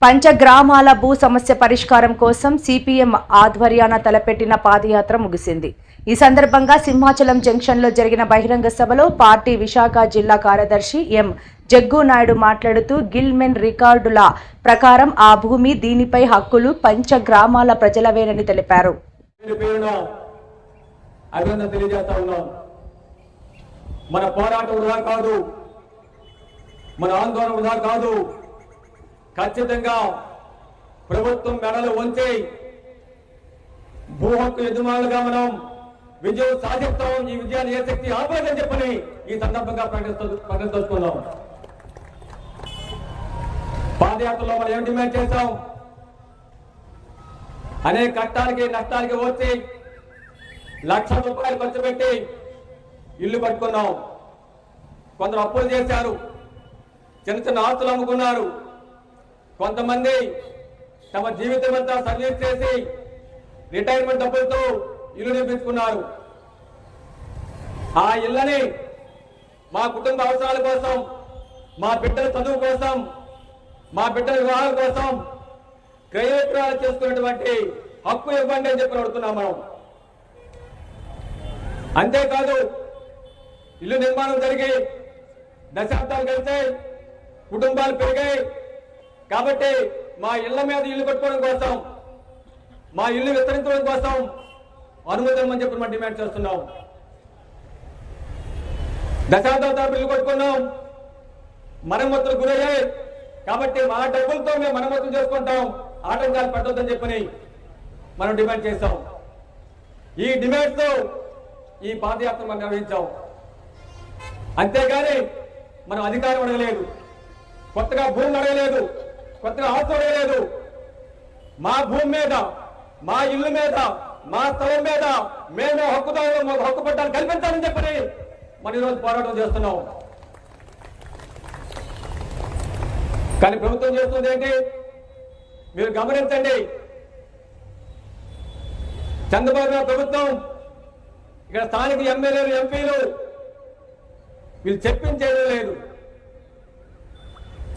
పంచగ్రామాల భూ సమస్య పరిష్కారం కోసం సిపిఎం ఆధ్వర్యాన తలపెట్టిన పాదయాత్ర ముగిసింది. ఈ సందర్భంగా సింహాచలం జంక్షన్లో జరిగిన బహిరంగ సభలో పార్టీ విశాఖ జిల్లా కార్యదర్శి ఎం జగ్గు నాయుడు మాట్లాడుతూ గిల్మెన్ రికార్డుల ప్రకారం ఆ భూమి దీనిపై హక్కులు పంచగ్రామాల ప్రజలవేనని తెలిపారు. మన పోరాటం వృధా కాదు, మన ఆందోళన వృధా కాదు. ఖచ్చితంగా ప్రభుత్వం మెడలు వంచి భూ హక్కు యజమానులుగా మనం విజయం సాధిస్తాం. ఈ విజయాన్ని ఏ శక్తి ఆపలేదని చెప్పని ఈ సందర్భంగా ప్రకటిస్తున్నాం. పాదయాత్రలో మనం ఏం డిమాండ్ చేశాం? అనేక కష్టాలకి నష్టాలకి వచ్చి లక్షల రూపాయలు ఖర్చు పెట్టి ఇల్లు కట్టుకున్నాం. కొందరు అప్పులు చేశారు, చిన్న చిన్న ఆస్తులు అమ్ముకున్నారు. కొంతమంది తమ జీవితం అంతా సర్వీస్ చేసి రిటైర్మెంట్ డబ్బులతో ఇల్లు నిర్మించుకున్నారు. ఆ ఇళ్ళని మా కుటుంబ అవసరాల కోసం, మా బిడ్డల చదువు కోసం, మా బిడ్డల వివాహాల కోసం క్రయ విక్రయాలు చేసుకున్నటువంటి హక్కు ఇవ్వండి అని చెప్పి అడుగుతున్నాం మనం. అంతేకాదు, ఇల్లు నిర్మాణం జరిగి దశాబ్దాలు కలిసి కుటుంబాలు పెరిగాయి కాబట్టి మా ఇళ్ల మీద ఇల్లు కట్టుకోవడం కోసం, మా ఇల్లు విస్తరించడం కోసం అనుమతి ఇవ్వమని చెప్పి మనం డిమాండ్ చేస్తున్నాం. దశాబ్దాల తరపు ఇల్లు కట్టుకున్నాం, మరమ్మతులు గురయ్యాయి కాబట్టి మా డబ్బులతో మేము మరమ్మతులు చేసుకుంటాం, ఆటంకాలు పెట్టొద్దని చెప్పని మనం డిమాండ్ చేస్తాం. ఈ డిమాండ్స్ తో ఈ పాదయాత్ర మనం నిర్వహించాం. అంతేగాని మనం అధికారం అడగలేదు, కొత్తగా భూమి అడగలేదు, కొత్తగా ఆస్తి అడగలేదు. మా భూమి మీద, మా ఇల్లు మీద, మా స్థలం మీద మేము హక్కుదారులు హక్కు పట్టాలు కల్పించాలని చెప్పని మనం ఈరోజు పోరాటం చేస్తున్నాం. కానీ ప్రభుత్వం చేస్తుంది ఏంటి? మీరు గమనించండి. చంద్రబాబు నాయుడు ప్రభుత్వం, ఇక్కడ స్థానిక ఎమ్మెల్యేలు, ఎంపీలు వీళ్ళు చెప్పించేది లేదు,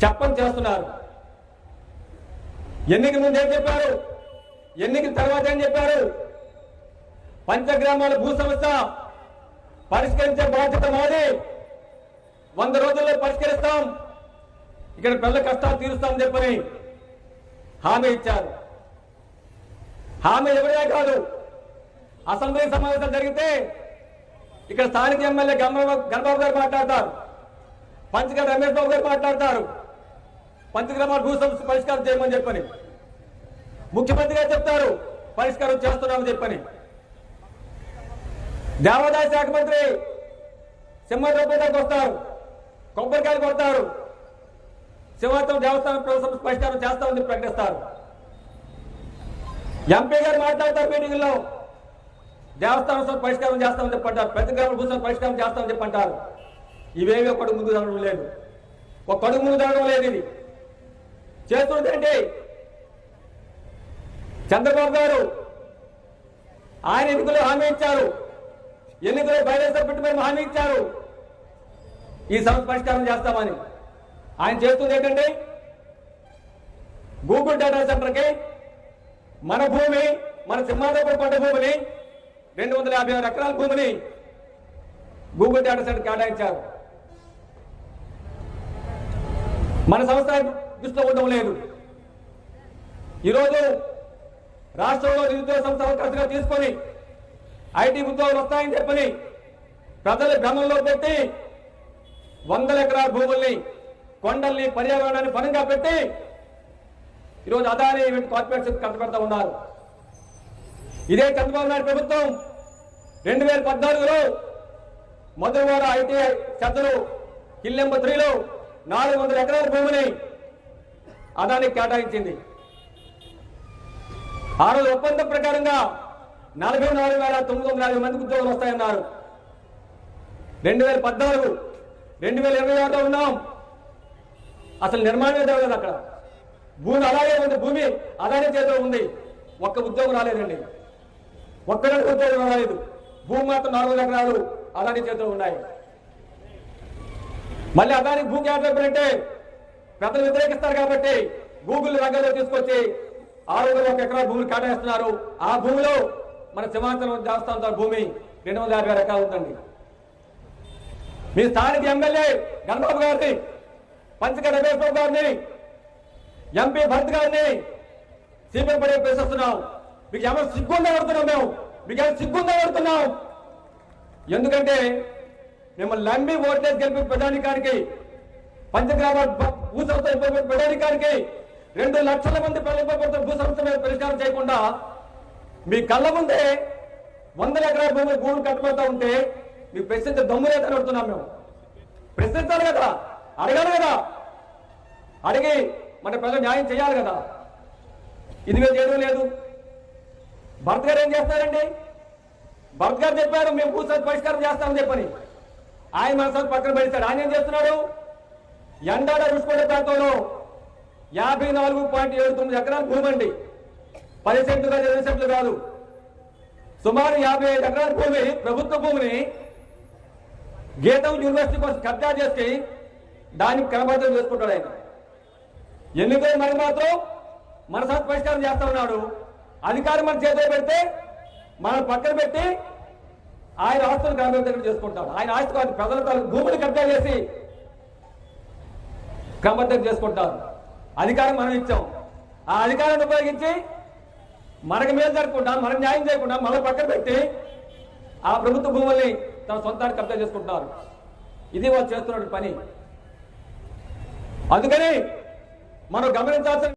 చెప్పని చేస్తున్నారు. ఎన్నికల ముందు ఏం చెప్పారు, ఎన్నికల తర్వాత ఏం చెప్పారు? పంచగ్రామాల భూ సమస్య పరిష్కరించే బాధ్యత మాది, 100 రోజుల్లో పరిష్కరిస్తాం, ఇక్కడ ప్రజల కష్టాలు తీరుస్తామని చెప్పని హామీ ఇచ్చారు. హామీ ఎవరే కాదు, అసెంబ్లీ సమావేశాలు జరిగితే ఇక్కడ స్థానిక ఎమ్మెల్యే గణబాబు గారు మాట్లాడతారు, పంచగ్రామ రమేష్ బాబు గారు మాట్లాడతారు, పంచగ్రామాల భూ సమస్య పరిష్కారం చేయమని చెప్పని. ముఖ్యమంత్రి గారు చెప్తారు పరిష్కారం చేస్తున్నామని చెప్పని. దేవాదాయ శాఖ మంత్రి సింహాద్రిపేటకు వస్తారు, కొబ్బరికాయలు కొడతారు, సింహాచలం దేవస్థానం సమస్య పరిష్కారం చేస్తామని ప్రకటిస్తారు. ఎంపీ గారు మాట్లాడతారు మీటింగ్లో, దేవస్థానం పరిష్కారం చేస్తామని చెప్పంటారు, పంచగ్రామాల భూ సమస్య పరిష్కారం చేస్తామని చెప్పంటారు. ఇవేవి ఒక ముందు జరగడం లేదు, ఒక కడుగు ముందు జరగడం లేదు. ఇది చేస్తుందంటే చంద్రబాబు గారు ఆయన ఎన్నికలు హామీ ఇచ్చారు, ఎన్నికలు బయలుదేరి పెట్టి మేము హామీ ఇచ్చారు ఈ సమస్య పరిష్కారం చేస్తామని. ఆయన చేస్తుంది ఏంటంటే గూగుల్ డేటా సెంటర్కి మన భూమి, మన సింహాద్రి పంట భూమిని 256 ఎకరాల భూమిని గూగుల్ డేటా సెంటర్ కేటాయించారు. మన సంస్థ దృష్టిలో ఉండడం లేదు. ఈరోజు రాష్ట్రంలో నిరుద్యోగ సంస్థ ఖర్చుగా తీసుకొని ఐటీ ఉద్యోగాలు వస్తాయని చెప్పని ప్రజల భ్రమంలో పెట్టి 100 ఎకరాల భూముల్ని, కొండల్ని, పర్యావరణాన్ని పనంగా పెట్టి ఈరోజు అదానీ కార్పొరేషన్ ఖర్చు పెడతా ఉన్నారు. ఇదే చంద్రబాబు నాయుడు ప్రభుత్వం 2014లో మధురవాడ ఐటీ చెత్తలు హిల్ నెంబర్ 3లో 400 ఎకరాల భూమిని అదానికి కేటాయించింది. ఆ రోజు ఒప్పందం ప్రకారంగా 44,950 మందికి ఉద్యోగాలు వస్తాయన్నారు. 2014, 2026లో ఉన్నాం, అసలు నిర్మాణమే జరగలేదు. అక్కడ భూమి అలాగే ఉంది, భూమి అలాగే చేతిలో ఉంది, ఒక్క ఉద్యోగం రాలేదండి, ఒక్కరికి ఉద్యోగం రాలేదు. భూమి మాత్రం 400 ఎకరాలు అదాని చేతిలో ఉన్నాయి. మళ్ళీ అదానికి భూ కేటాయింపు అంటే ప్రజలు వ్యతిరేకిస్తారు కాబట్టి గూగుల్ రంగంలో తీసుకొచ్చి 601 ఎకరాల భూమిని కేటాయిస్తున్నారు. ఆ భూమిలో మన సింహాచలం దేవస్థానం భూమి 250 ఎకరాలు ఉందండి. మీ స్థానిక ఎమ్మెల్యే గణబాబు గారిని, పంచగడ్డ రమేశ్వరరావు గారిని, ఎంపీ భరత్ గారిని సిపిఎం పడే ప్రశ్నిస్తున్నాం. మీకు ఏమైనా సిగ్గుందా పడుతున్నాం మేము? మీకు ఏమైనా సిగ్గుందా పడుతున్నాం? ఎందుకంటే మిమ్మల్ని నమ్మి ఓట్లేసి గెలిపి ప్రజానికానికి, పంచగ్రామ భూ సంస్థ ప్రజానికానికి 2 లక్షల మంది ప్రజల భూ సంస్థ మీద పరిష్కారం చేయకుండా మీ కళ్ళ ముందే 100 ఎకరాల భూములు కట్టబోతా ఉంటే మీకు ప్రశ్నించే దమ్ము లేదని అడుగుతున్నాం. మేము ప్రశ్నించాలి కదా, అడగాలి కదా, అడిగి మన ప్రజలు న్యాయం చేయాలి కదా. ఇది మీరు చేయడం లేదు. భరత్ గారు ఏం చేస్తారండి? భరత్ గారు చెప్పారు మేము భూ సమస్య పరిష్కారం చేస్తామని చెప్పని. ఆయన మన సంస్థ పక్కన పడిస్తాడు. ఆయన ఏం చేస్తున్నాడు? ఎండాడ రుషికొండ ప్రాంతంలో 54.79 ఎకరాల భూమి అండి. 10 సెంట్లు కాదు, 20 సెంట్లు కాదు, సుమారు 55 ఎకరాల భూమి, ప్రభుత్వ భూమిని గీతం యూనివర్సిటీ కోసం కబ్జా చేసి దాన్ని క్రమబద్ధం చేసుకుంటాడు ఆయన. ఎన్నికలు మనకి మాత్రం మన సంస్థ పరిష్కారం చేస్తా ఉన్నాడు. అధికారం మన చేతిలో పెడితే మనం పక్కన పెట్టి ఆయన ఆస్తులు క్రమబద్ధం చేసుకుంటాడు. ఆయన ఆస్తి కాదు, ప్రజల భూములు కబ్జా చేసి క్రమబద్ధం చేసుకుంటారు. అధికారం మనం ఇచ్చాం. ఆ అధికారాన్ని ఉపయోగించి మనకు మేలు జరగకుండా, మనకు న్యాయం చేయకుండా మన పక్కన పెట్టి ఆ ప్రభుత్వ భూముల్ని తన సొంతానికి కబ్జా చేసుకుంటున్నారు. ఇది వాళ్ళు చేస్తున్న పని. అందుకని మనం గమనించాల్సిన